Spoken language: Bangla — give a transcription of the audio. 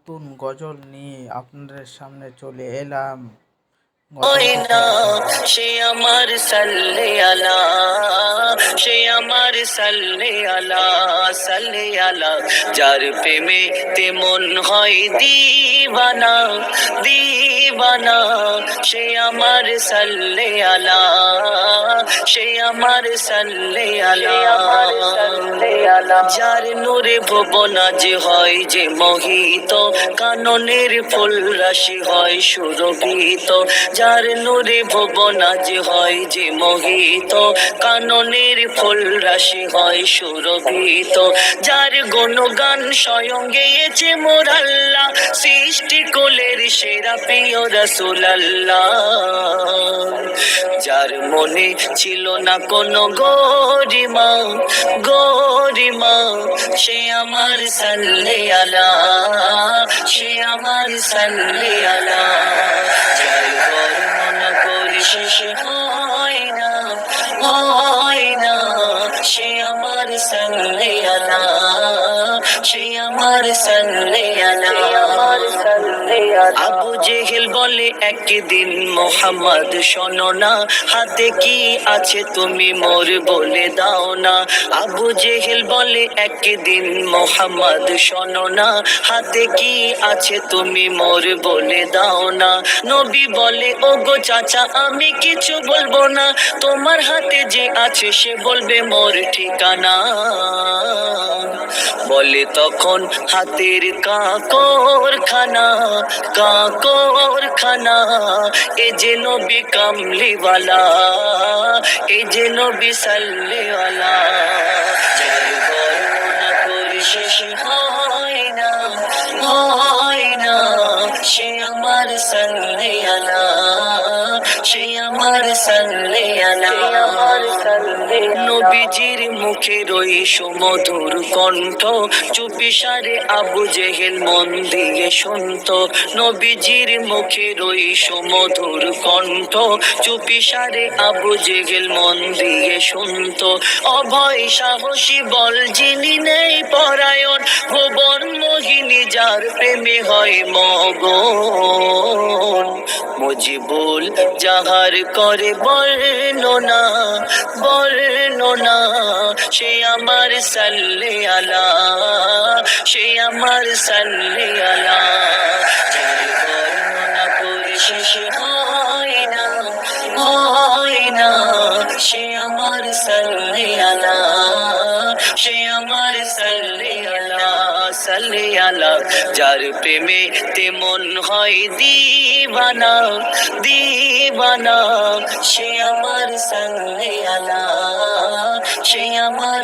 নতুন গজল নিয়ে আপনাদের সামনে চলে এলাম। ওই গজলটি না শুনুন। সে আমার সাল্লে আলা, সে আমার সাল্লে আলা, সাল্লে আলা, যার প্রেমে তেমন হয় দিবানা, দিবানা, সে আমার সাল্লে আলা, সে আমার সাল্লে আলা, যার নূরে ভুবন আজ হয় যে মোহিত, কাননের ফুল রাশি হয় সুরভিত, যার নূরে ভুবন আজ হয় যে মোহিত, কাননের ফুল রাশি হয় সুরভিত, যার গুণগান স্বয়ং গেয়েছে মোর আল্লাহ, সৃষ্টি কোলের সেরা প্রিয় রাসূল আল্লাহ, যার মনে ছিল না কোনো গরিমা, গরিমা, সে আমার সাল্লে আলা, সে আমার সাল্লে আলা, যার বর্ণনা করে শেষ হয় না, হয় না, সে আমার সাল্লে আলা, সে আমার সাল্লে আলা, আমার সাল্লে আলা। আবু জেহেল বলে একদিন মোহাম্মদ শোনো না, হাতে কি আছে তুমি মোর বলে দাও না, আবু জেহেল বলে একদিন মোহাম্মদ শোনো না, হাতে কি আছে তুমি মোর বলে দাও না, নবী বলে ওগো চাচা আমি কিছু বলবো না, তোমার হাতে যে আছে সে বলবে মোর ঠিকানা, বলে তখন হাতের কাকর খানা, কাকর খানা, এ যে নবী কামলিওয়ালা, এ যে নবী সাল্লেওয়ালা, যার বর্ণনা করে শেষ হয় না, হয় না, সে আমার সাল্লেওয়ালা, সে আমার সাল্লেওয়ালা, আমার সাল্লেওয়ালা। নবীজির মুখের ওই সুমধুর কণ্ঠ চুপিসারে আবু জেহেল মন দিয়ে শুনত, নবীজির মুখের ওই সুমধুর কণ্ঠ চুপিসারে আবু জেহেল মন দিয়ে শুনত, অভয় সাহসী বল যিনি নেই পরায়ণ, ভুবন মোহিনী যার প্রেমে হয় মগন, মুজিবুল যাহার করে বর্ণনা, বর্ণনা, সে আমার সাল্লে আলা, সে আমার সাল্লে আলা, যার বর্ণনা করে শেষ হয় না, হয় না, সে আমার সাল্লে আলা, সে আমার সাল্লে আলা, সাল্লে আলা, যার প্রেমে তেমন হয় দিবানা, দিবানা, সে আমার সাল্লে আলা, সে আমার